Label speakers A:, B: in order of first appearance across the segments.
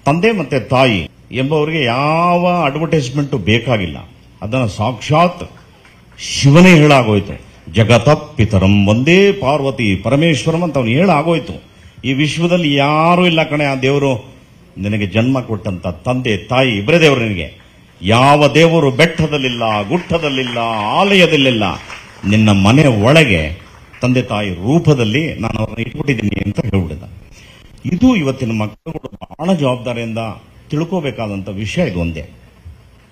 A: ತಂದೆ ಮತ್ತೆ ತಾಯಿ ಎಂಬವರಿಗೆ ಯಾವ ಅಡ್ವರ್ಟೈಸ್ಮೆಂಟ್ ಬೇಕಾಗಿಲ್ಲ. ಅದನ್ನು ಸಾಕ್ಷಾತ್ ಶಿವನೇ ಹೇಳಾಗೋಯ್ತು. ಜಗತ ಪಿತರಂ ಒಂದೇ ಪಾರ್ವತಿ ಪರಮೇಶ್ವರಂ ಅಂತ ಅವನು ಹೇಳಾಗೋಯ್ತು. ಈ ವಿಶ್ವದಲ್ಲಿ ಯಾರೂ ಇಲ್ಲ ಕಣೆ, ಆ ದೇವರು ನಿನಗೆ ಜನ್ಮ ಕೊಟ್ಟಂತ ತಂದೆ ತಾಯಿ ಇಬ್ಬರೇ ದೇವರು. ನಿನಗೆ ಯಾವ ದೇವರು ಬೆಟ್ಟದಲ್ಲಿಲ್ಲ, ಗುಟ್ಟದಲ್ಲಿಲ್ಲ, ಆಲಯದಲ್ಲಿಲ್ಲ, ನಿನ್ನ ಮನೆ ಒಳಗೆ ತಂದೆ ತಾಯಿ ರೂಪದಲ್ಲಿ ನಾನು ಅವರನ್ನು ಇಟ್ಬಿಟ್ಟಿದ್ದೀನಿ ಅಂತ ಹೇಳ್ಬಿಡಿದ. ಇದು ಇವತ್ತಿನ ಮಕ್ಕಳು ಬಹಳ ಜವಾಬ್ದಾರಿಯಿಂದ ತಿಳ್ಕೋಬೇಕಾದಂತ ವಿಷಯ. ಇದು ಒಂದೇ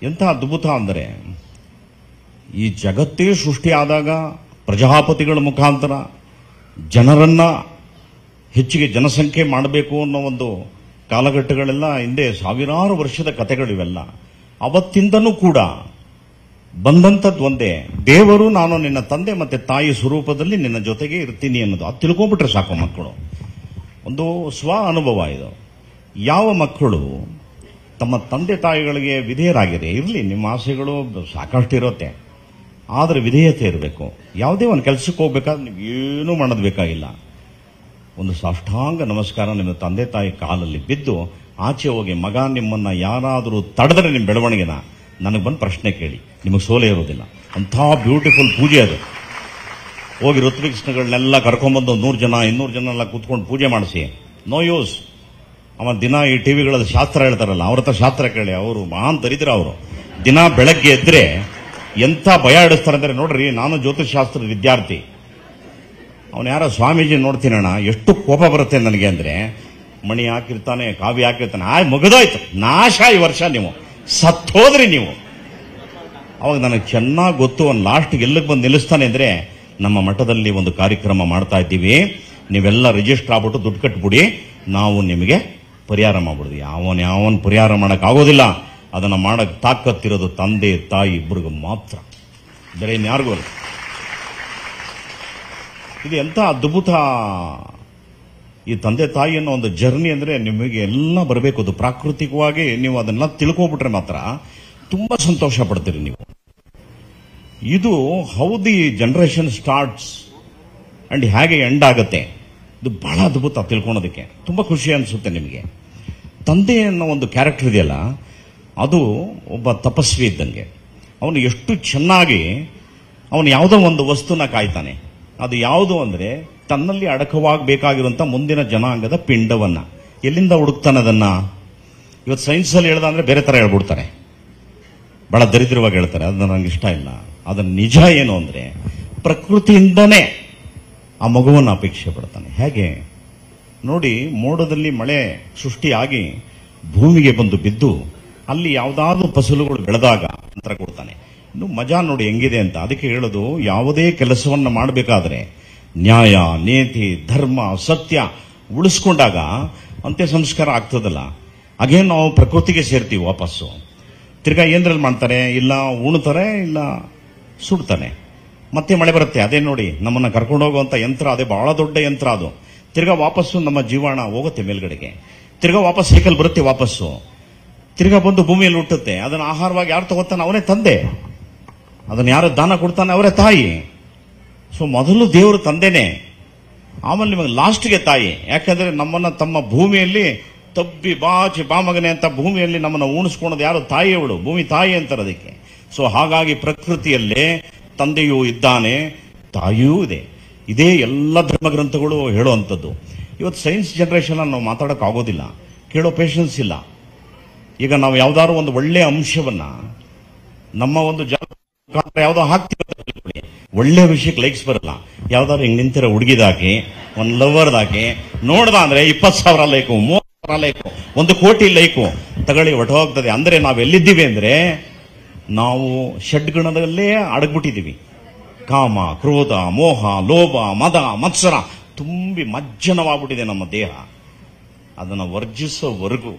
A: ಎಂಥ ಅದ್ಭುತ ಅಂದರೆ, ಈ ಜಗತ್ತೇ ಸೃಷ್ಟಿಯಾದಾಗ ಪ್ರಜಾಪತಿಗಳ ಮುಖಾಂತರ ಜನರನ್ನ ಹೆಚ್ಚಿಗೆ ಜನಸಂಖ್ಯೆ ಮಾಡಬೇಕು ಅನ್ನೋ ಒಂದು ಕಾಲಘಟ್ಟಗಳೆಲ್ಲ ಹಿಂದೆ ಸಾವಿರಾರು ವರ್ಷದ ಕಥೆಗಳಿವೆಲ್ಲ. ಅವತ್ತಿಂದನೂ ಕೂಡ ಬಂದಂಥದ್ದು ಒಂದೇ, ದೇವರು ನಾನು ನಿನ್ನ ತಂದೆ ಮತ್ತೆ ತಾಯಿ ಸ್ವರೂಪದಲ್ಲಿ ನಿನ್ನ ಜೊತೆಗೆ ಇರ್ತೀನಿ ಅನ್ನೋದು. ಅದು ತಿಳ್ಕೊಂಡ್ಬಿಟ್ರೆ ಸಾಕು ಮಕ್ಕಳು. ಒಂದು ಸ್ವ ಅನುಭವ ಇದು. ಯಾವ ಮಕ್ಕಳು ತಮ್ಮ ತಂದೆ ತಾಯಿಗಳಿಗೆ ವಿಧೇಯರಾಗಿದೆ, ಇರಲಿ ನಿಮ್ಮ ಆಸೆಗಳು ಸಾಕಷ್ಟು ಇರುತ್ತೆ, ಆದರೆ ವಿಧೇಯತೆ ಇರಬೇಕು. ಯಾವುದೇ ಒಂದು ಕೆಲಸಕ್ಕೆ ಹೋಗ್ಬೇಕಾದ್ರೆ ನೀವು ಏನೂ ಮಾಡೋದು ಬೇಕಾಗಿಲ್ಲ. ಒಂದು ಸಾಷ್ಟಾಂಗ ನಮಸ್ಕಾರ ನಿಮ್ಮ ತಂದೆ ತಾಯಿ ಕಾಲಲ್ಲಿ ಬಿದ್ದು ಆಚೆ ಹೋಗಿ, ಮಗ ನಿಮ್ಮನ್ನ ಯಾರಾದರೂ ತಡೆದ್ರೆ ನಿಮ್ಮ ಬೆಳವಣಿಗೆನ ನನಗೆ ಬಂದು ಪ್ರಶ್ನೆ ಕೇಳಿ, ನಿಮಗೆ ಸೋಲೆ ಇರೋದಿಲ್ಲ. ಅಂಥ ಬ್ಯೂಟಿಫುಲ್ ಪೂಜೆ ಅದು. ಹೋಗಿ ಋತ್ವಿಕ್ಸ್ಗಳನ್ನೆಲ್ಲ ಕರ್ಕೊಂಡ್ಬಂದು 100 ಜನ 200 ಜನ ಎಲ್ಲ ಕೂತ್ಕೊಂಡು ಪೂಜೆ ಮಾಡಿಸಿ. No use. ಅವ ದಿನ ಈ ಟಿವಿಗಳಲ್ಲಿ ಶಾಸ್ತ್ರ ಹೇಳ್ತಾರಲ್ಲ, ಅವ್ರ ಹತ್ರ ಶಾಸ್ತ್ರ ಕೇಳಿ. ಅವರು ಮಹಾನ್ ದರಿದ್ರ. ಅವರು ದಿನ ಬೆಳಗ್ಗೆ ಎದ್ರೆ ಎಂಥ ಭಯ ಇಡಿಸ್ತಾರೆ ಅಂದ್ರೆ, ನೋಡ್ರಿ ನಾನು ಜ್ಯೋತಿಷಾಸ್ತ್ರದ ವಿದ್ಯಾರ್ಥಿ, ಅವನು ಯಾರೋ ಸ್ವಾಮೀಜಿ ನೋಡ್ತೀನಣ್ಣ, ಎಷ್ಟು ಕೋಪ ಬರುತ್ತೆ ನನಗೆ ಅಂದ್ರೆ, ಮಣಿ ಹಾಕಿರ್ತಾನೆ, ಕಾವಿ ಹಾಕಿರ್ತಾನೆ, ಮುಗಿದೋಯ್ತು, ನಾಶ ಈ ವರ್ಷ, ನೀವು ಸತ್ತೋದ್ರಿ ನೀವು. ಅವಾಗ ನನಗೆ ಚೆನ್ನಾಗಿ ಗೊತ್ತು, ಒಂದು ಲಾಸ್ಟ್ಗೆ ಎಲ್ಲಿಗೆ ಬಂದು ನಿಲ್ಲಿಸ್ತಾನೆ ಅಂದ್ರೆ, ನಮ್ಮ ಮಠದಲ್ಲಿ ಒಂದು ಕಾರ್ಯಕ್ರಮ ಮಾಡ್ತಾ ಇದ್ದೀವಿ, ನೀವೆಲ್ಲ ರಿಜಿಸ್ಟರ್ ಆಗ್ಬಿಟ್ಟು ದುಡ್ಡು ಕಟ್ಬಿಡಿ, ನಾವು ನಿಮಗೆ ಪರಿಹಾರ ಮಾಡ್ಬಿಡ್ತೀವಿ. ಯಾವನ್ ಪರಿಹಾರ ಮಾಡಕ್ ಆಗೋದಿಲ್ಲ. ಅದನ್ನ ಮಾಡಕ್ ತಾಕತ್ತಿರೋದು ತಂದೆ ತಾಯಿ ಇಬ್ಬರಿಗೂ ಮಾತ್ರ, ಬೇರೆ ಇನ್ಯಾರಿಗೂ ಅಲ್ಲ. ಇದು ಎಂಥ ಅದ್ಭುತ ಈ ತಂದೆ ತಾಯಿ ಅನ್ನೋ ಒಂದು ಜರ್ನಿ. ಅಂದ್ರೆ ನಿಮಗೆ ಎಲ್ಲ ಬರಬೇಕು. ಅದು ಪ್ರಾಕೃತಿಕವಾಗಿ ನೀವು ಅದನ್ನ ತಿಳ್ಕೊಬಿಟ್ರೆ ಮಾತ್ರ ತುಂಬಾ ಸಂತೋಷ ಪಡ್ತೀರಿ ನೀವು. ಇದು how the generation starts and ಹೇಗೆ ಎಂಡ್ ಆಗುತ್ತೆ, ಇದು ಬಹಳ ಅದ್ಭುತ ತಿಳ್ಕೊಳೋದಕ್ಕೆ. ತುಂಬಾ ಖುಷಿ ಅನಿಸುತ್ತೆ ನಿಮಗೆ. ತಂದೆ ಅನ್ನೋ ಒಂದು ಕ್ಯಾರೆಕ್ಟರ್ ಇದೆಯಲ್ಲ, ಅದು ಒಬ್ಬ ತಪಸ್ವಿ ಇದ್ದಂಗೆ. ಅವನು ಎಷ್ಟು ಚೆನ್ನಾಗಿ ಅವನು ಯಾವುದೋ ಒಂದು ವಸ್ತುನ ಕಾಯ್ತಾನೆ. ಅದು ಯಾವುದು ಅಂದ್ರೆ, ತನ್ನಲ್ಲಿ ಅಡಕವಾಗಬೇಕಾಗಿರುವಂತ ಮುಂದಿನ ಜನಾಂಗದ ಪಿಂಡವನ್ನ. ಎಲ್ಲಿಂದ ಹುಡುಕ್ತಾನೆ ಅದನ್ನ? ಇವತ್ತು ಸೈನ್ಸ್ ಅಲ್ಲಿ ಹೇಳ್ದ ಅಂದ್ರೆ ಬೇರೆ ತರ ಹೇಳ್ಬಿಡ್ತಾರೆ, ಬಹಳ ದರಿದ್ರವಾಗಿ ಹೇಳ್ತಾರೆ. ಅದನ್ನ ನಂಗೆ ಇಷ್ಟ ಇಲ್ಲ. ಅದನ್ನ ನಿಜ ಏನು ಅಂದ್ರೆ, ಪ್ರಕೃತಿಯಿಂದನೇ ಆ ಮಗುವನ್ನು ಅಪೇಕ್ಷೆ ಪಡ್ತಾನೆ. ಹೇಗೆ ನೋಡಿ, ಮೋಡದಲ್ಲಿ ಮಳೆ ಸೃಷ್ಟಿಯಾಗಿ ಭೂಮಿಗೆ ಬಂದು ಬಿದ್ದು ಅಲ್ಲಿ ಯಾವುದಾದ್ರೂ ಫಸಲುಗಳು ಬೆಳೆದಾಗ ನಂತರ ಕೊಡ್ತಾನೆ. ಇನ್ನು ಮಜಾ ನೋಡಿ ಹೆಂಗಿದೆ ಅಂತ. ಅದಕ್ಕೆ ಹೇಳೋದು, ಯಾವುದೇ ಕೆಲಸವನ್ನ ಮಾಡಬೇಕಾದ್ರೆ ನ್ಯಾಯ, ನೀತಿ, ಧರ್ಮ, ಸತ್ಯ ಉಳಿಸ್ಕೊಂಡಾಗ ಅಂತ್ಯ ಸಂಸ್ಕಾರ ಆಗ್ತದಲ್ಲ, ಹಾಗೇ ನಾವು ಪ್ರಕೃತಿಗೆ ಸೇರ್ತೀವಿ ವಾಪಸ್ಸು. ತಿರ್ಗಾ ಏನ್ರಲ್ಲಿ ಮಾಡ್ತಾರೆ, ಇಲ್ಲ ಉಣ್ತಾರೆ, ಇಲ್ಲ ಸುಡ್ತಾನೆ, ಮತ್ತೆ ಮಳೆ ಬರುತ್ತೆ. ಅದೇ ನೋಡಿ ನಮ್ಮನ್ನ ಕರ್ಕೊಂಡು ಹೋಗುವಂತ ಯಂತ್ರ, ಅದೇ ಬಹಳ ದೊಡ್ಡ ಯಂತ್ರ ಅದು. ತಿರ್ಗಾ ವಾಪಸ್ಸು ನಮ್ಮ ಜೀವಾಣ ಹೋಗುತ್ತೆ ಮೇಲ್ಗಡೆಗೆ, ತಿರ್ಗಾ ವಾಪಸ್ ಸೈಕಲ್ ಬರುತ್ತೆ ವಾಪಸ್ಸು, ತಿರ್ಗಾ ಬಂದು ಭೂಮಿಯಲ್ಲಿ ಹುಟ್ಟುತ್ತೆ. ಅದನ್ನ ಆಹಾರವಾಗಿ ಯಾರು ತಗೋತಾನೆ? ಅವನೇ ತಂದೆ. ಅದನ್ನ ಯಾರು ದಾನ ಕೊಡ್ತಾನೆ? ಅವರೇ ತಾಯಿ. ಸೊ ಮೊದಲು ದೇವರು ತಂದೆನೆ, ಆಮೇಲೆ ನಿಮಗೆ ಲಾಸ್ಟ್ಗೆ ತಾಯಿ. ಯಾಕಂದ್ರೆ ನಮ್ಮನ್ನ ತಮ್ಮ ಭೂಮಿಯಲ್ಲಿ ತಬ್ಬಿ ಬಾಚಿ ಬಾಮಗನೆ ಅಂತ ಭೂಮಿಯಲ್ಲಿ ನಮ್ಮನ್ನ ಉಣಿಸ್ಕೊಳೋದು ಯಾರು? ತಾಯಿಯವಳು, ಭೂಮಿ ತಾಯಿ ಅಂತಾರೆ ಅದಕ್ಕೆ. ಸೊ ಹಾಗಾಗಿ ಪ್ರಕೃತಿಯಲ್ಲೇ ತಂದೆಯೂ ಇದ್ದಾನೆ, ತಾಯಿಯೂ ಇದೆ. ಇದೇ ಎಲ್ಲ ಧರ್ಮಗ್ರಂಥಗಳು ಹೇಳುವಂಥದ್ದು. ಇವತ್ತು ಸೈನ್ಸ್ ಜನರೇಷನ್ ನಾವು ಮಾತಾಡೋಕೆ ಆಗೋದಿಲ್ಲ, ಕೇಳೋ ಪೇಷನ್ಸ್ ಇಲ್ಲ. ಈಗ ನಾವು ಯಾವ್ದಾದ್ರು ಒಂದು ಒಳ್ಳೆ ಅಂಶವನ್ನ ನಮ್ಮ ಒಂದು ಯಾವ್ದೋ ಹಾಕ್ತೀವಿ, ಒಳ್ಳೆ ವಿಷಯಕ್ಕೆ ಲೈಕ್ಸ್ ಬರಲ್ಲ. ಯಾವ್ದಾದ್ರು ಹಿಂಗ್ ನಿಂತಿರೋ ಹುಡುಗಿದಾಕಿ, ಒಂದು ಲವರ್ದಾಕಿ ನೋಡ್ದ ಅಂದ್ರೆ 20,000 ಲೈಕು, 30,000 ಲೈಕು, 1 ಕೋಟಿ ಲೈಕು ತಗೊಳ್ಳಿ ಹೊರಟೋಗ್ತದೆ. ಅಂದ್ರೆ ನಾವೆಲ್ಲಿದ್ದೀವಿ ಅಂದ್ರೆ, ನಾವು ಷಡ್ಗುಣದಲ್ಲೇ ಅಡಗ್ಬಿಟ್ಟಿದ್ದೀವಿ. ಕಾಮ, ಕ್ರೋಧ, ಮೋಹ, ಲೋಭ, ಮದ, ಮತ್ಸರ ತುಂಬಿ ಮಜ್ಜನವಾಗ್ಬಿಟ್ಟಿದೆ ನಮ್ಮ ದೇಹ. ಅದನ್ನು ವರ್ಜಿಸೋವರೆಗೂ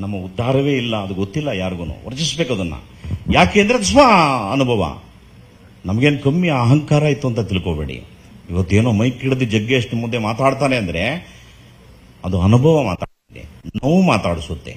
A: ನಮ್ಮ ಉದ್ಧಾರವೇ ಇಲ್ಲ. ಅದು ಗೊತ್ತಿಲ್ಲ ಯಾರಿಗೂ. ವರ್ಜಿಸ್ಬೇಕು ಅದನ್ನ. ಯಾಕೆಂದ್ರೆ ಅದು ಸ್ವ ಅನುಭವ. ನಮಗೇನು ಕಮ್ಮಿ ಅಹಂಕಾರ ಇತ್ತು ಅಂತ ತಿಳ್ಕೋಬೇಡಿ. ಇವತ್ತೇನೋ ಮೈಕ್ ಹಿಡಿದು ಜಗ್ಗಿ ಅಷ್ಟು ಮುಂದೆ ಮಾತಾಡ್ತಾನೆ ಅಂದ್ರೆ ಅದು ಅನುಭವ ಮಾತಾಡ್ತಿದೆ, ನೋವು ಮಾತಾಡಿಸುತ್ತೆ.